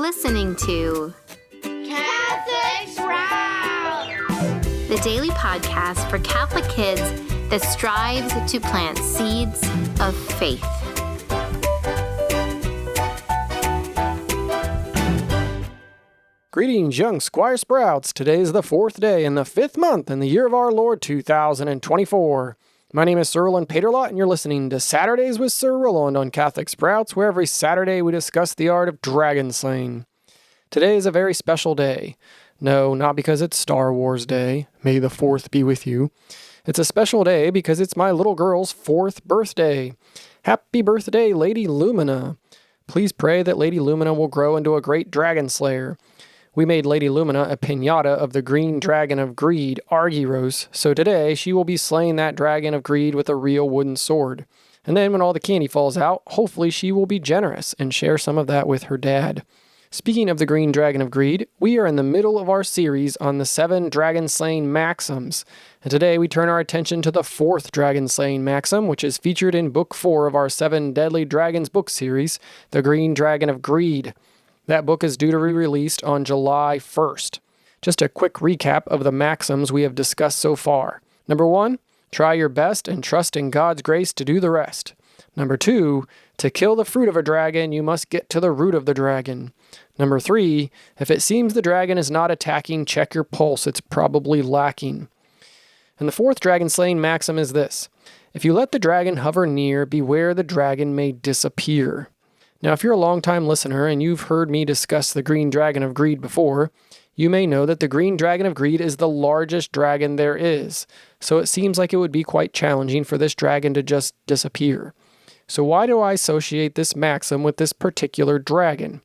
listening to Catholic Sprout, the daily podcast for Catholic kids that strives to plant seeds of faith. Greetings, young Squire Sprouts. Today is the 4th day in the 5th month in the year of our Lord 2024. My name is Sir Roland, and you're listening to Saturdays with Sir Roland on Catholic Sprouts, where every Saturday we discuss the art of dragon slaying. Today is a very special day. No, not because it's Star Wars Day. May the 4th be with you. It's a special day because it's my little girl's 4th birthday. Happy birthday, Lady Lumina. Please pray that Lady Lumina will grow into a great dragon slayer. We made Lady Lumina a piñata of the green dragon of greed, Argyros, so today she will be slaying that dragon of greed with a real wooden sword. And then when all the candy falls out, hopefully she will be generous and share some of that with her dad. Speaking of the green dragon of greed, we are in the middle of our series on the 7 dragon-slaying maxims. And today we turn our attention to the 4th dragon-slaying maxim, which is featured in Book 4 of our 7 Deadly Dragons book series, the green dragon of greed. That book is due to be released on July 1st. Just a quick recap of the maxims we have discussed so far. Number 1, try your best and trust in God's grace to do the rest. Number 2, to kill the fruit of a dragon, you must get to the root of the dragon. Number 3, if it seems the dragon is not attacking, check your pulse, it's probably lacking. And the 4th dragon-slaying maxim is this: if you let the dragon hover near, beware the dragon may disappear. Now, if you're a longtime listener and you've heard me discuss the green dragon of greed before, you may know that the green dragon of greed is the largest dragon there is, so it seems like it would be quite challenging for this dragon to just disappear. So why do I associate this maxim with this particular dragon?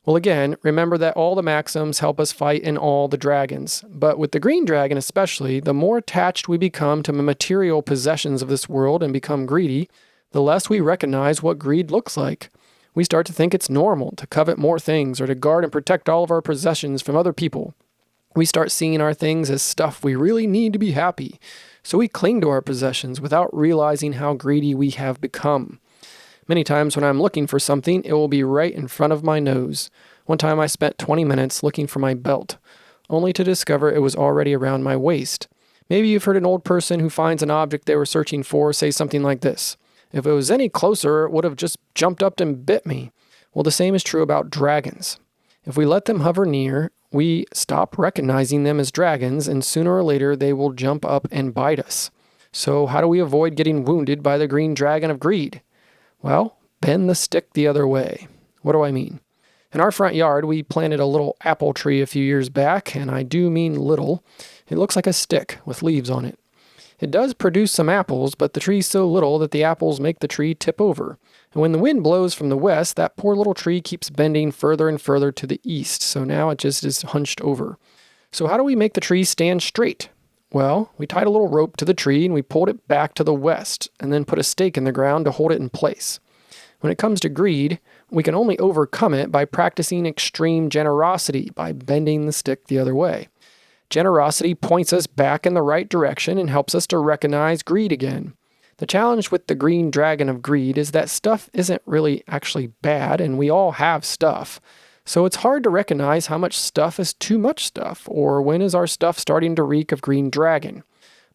Well, again, remember that all the maxims help us fight in all the dragons, but with the green dragon especially, the more attached we become to the material possessions of this world and become greedy, the less we recognize what greed looks like. We start to think it's normal to covet more things or to guard and protect all of our possessions from other people. We start seeing our things as stuff we really need to be happy, so we cling to our possessions without realizing how greedy we have become. Many times when I'm looking for something, it will be right in front of my nose. One time I spent 20 minutes looking for my belt, only to discover it was already around my waist. Maybe you've heard an old person who finds an object they were searching for say something like this: if it was any closer, it would have just jumped up and bit me. Well, the same is true about dragons. If we let them hover near, we stop recognizing them as dragons, and sooner or later they will jump up and bite us. So how do we avoid getting wounded by the green dragon of greed? Well, bend the stick the other way. What do I mean? In our front yard, we planted a little apple tree a few years back, and I do mean little. It looks like a stick with leaves on it. It does produce some apples, but the tree's so little that the apples make the tree tip over. And when the wind blows from the west, that poor little tree keeps bending further and further to the east, so now it just is hunched over. So how do we make the tree stand straight? Well, we tied a little rope to the tree and we pulled it back to the west, and then put a stake in the ground to hold it in place. When it comes to greed, we can only overcome it by practicing extreme generosity, by bending the stick the other way. Generosity points us back in the right direction and helps us to recognize greed again. The challenge with the green dragon of greed is that stuff isn't really actually bad, and we all have stuff. So it's hard to recognize how much stuff is too much stuff, or when is our stuff starting to reek of green dragon.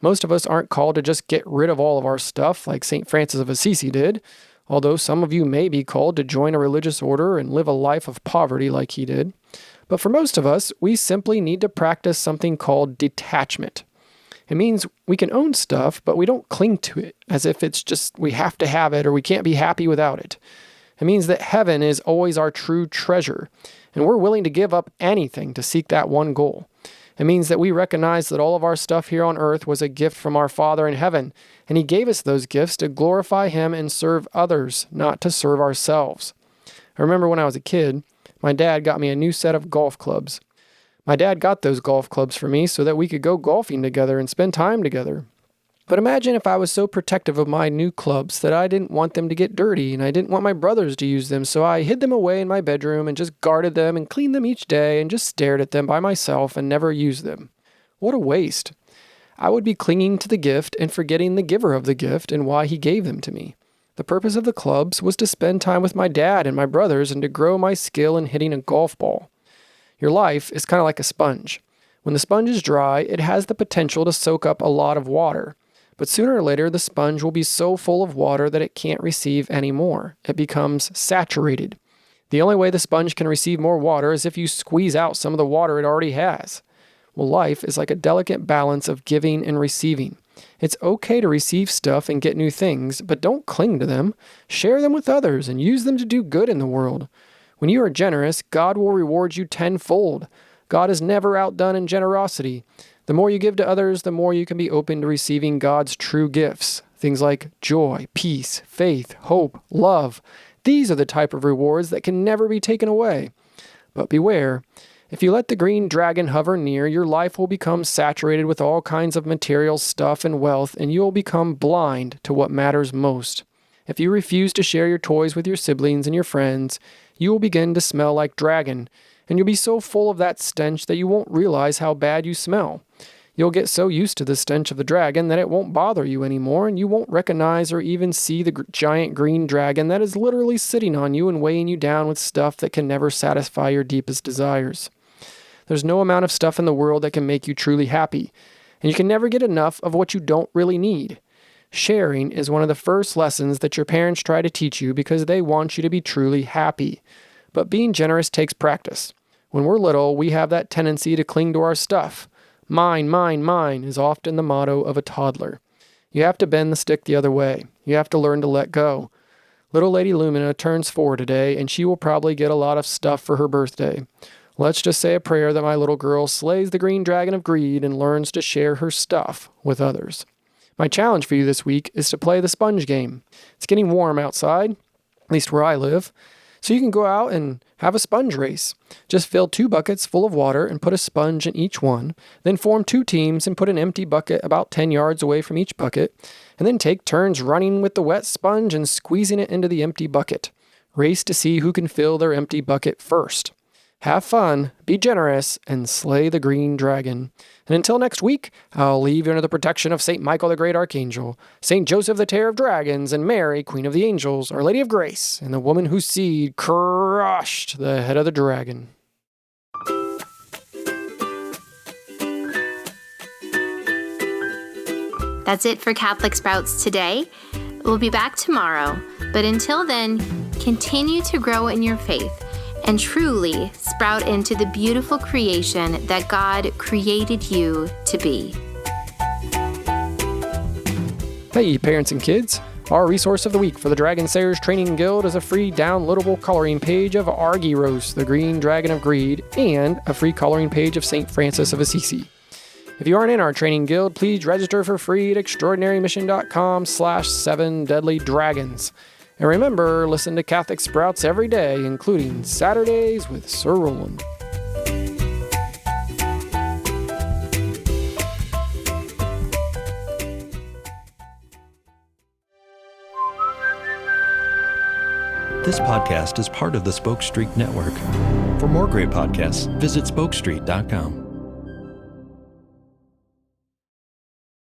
Most of us aren't called to just get rid of all of our stuff like St. Francis of Assisi did, although some of you may be called to join a religious order and live a life of poverty like he did. But for most of us, we simply need to practice something called detachment. It means we can own stuff, but we don't cling to it as if it's just we have to have it or we can't be happy without it. It means that heaven is always our true treasure, and we're willing to give up anything to seek that one goal. It means that we recognize that all of our stuff here on earth was a gift from our Father in heaven, and He gave us those gifts to glorify Him and serve others, not to serve ourselves. I remember when I was a kid, my dad got me a new set of golf clubs. My dad got those golf clubs for me so that we could go golfing together and spend time together. But imagine if I was so protective of my new clubs that I didn't want them to get dirty and I didn't want my brothers to use them, so I hid them away in my bedroom and just guarded them and cleaned them each day and just stared at them by myself and never used them. What a waste. I would be clinging to the gift and forgetting the giver of the gift and why he gave them to me. The purpose of the clubs was to spend time with my dad and my brothers and to grow my skill in hitting a golf ball. Your life is kind of like a sponge. When the sponge is dry, it has the potential to soak up a lot of water. But sooner or later, the sponge will be so full of water that it can't receive any more. It becomes saturated. The only way the sponge can receive more water is if you squeeze out some of the water it already has. Well, life is like a delicate balance of giving and receiving. It's okay to receive stuff and get new things, but don't cling to them. Share them with others and use them to do good in the world. When you are generous, God will reward you tenfold. God is never outdone in generosity. The more you give to others, the more you can be open to receiving God's true gifts. Things like joy, peace, faith, hope, love. These are the type of rewards that can never be taken away. But beware, if you let the green dragon hover near, your life will become saturated with all kinds of material stuff and wealth, and you will become blind to what matters most. If you refuse to share your toys with your siblings and your friends, you will begin to smell like dragon, and you'll be so full of that stench that you won't realize how bad you smell. You'll get so used to the stench of the dragon that it won't bother you anymore, and you won't recognize or even see the giant green dragon that is literally sitting on you and weighing you down with stuff that can never satisfy your deepest desires. There's no amount of stuff in the world that can make you truly happy, and you can never get enough of what you don't really need. Sharing is one of the first lessons that your parents try to teach you because they want you to be truly happy. But being generous takes practice. When we're little, we have that tendency to cling to our stuff. Mine, mine, mine is often the motto of a toddler. You have to bend the stick the other way. You have to learn to let go. Little Lady Lumina turns 4 today, and she will probably get a lot of stuff for her birthday. Let's just say a prayer that my little girl slays the green dragon of greed and learns to share her stuff with others. My challenge for you this week is to play the sponge game. It's getting warm outside, at least where I live, so you can go out and have a sponge race. Just fill 2 buckets full of water and put a sponge in each one. Then form 2 teams and put an empty bucket about 10 yards away from each bucket. And then take turns running with the wet sponge and squeezing it into the empty bucket. Race to see who can fill their empty bucket first. Have fun, be generous, and slay the green dragon. And until next week, I'll leave you under the protection of St. Michael the Great Archangel, St. Joseph the Terror of Dragons, and Mary, Queen of the Angels, Our Lady of Grace, and the woman whose seed crushed the head of the dragon. That's it for Catholic Sprouts today. We'll be back tomorrow, but until then, continue to grow in your faith and truly sprout into the beautiful creation that God created you to be. Hey, parents and kids. Our resource of the week for the Dragon Slayers Training Guild is a free downloadable coloring page of Argyros, the Green Dragon of Greed, and a free coloring page of St. Francis of Assisi. If you aren't in our training guild, please register for free at extraordinarymission.com/7deadlydragons. And remember, listen to Catholic Sprouts every day, including Saturdays with Sir Roland. This podcast is part of the Spoke Street Network. For more great podcasts, visit spokestreet.com.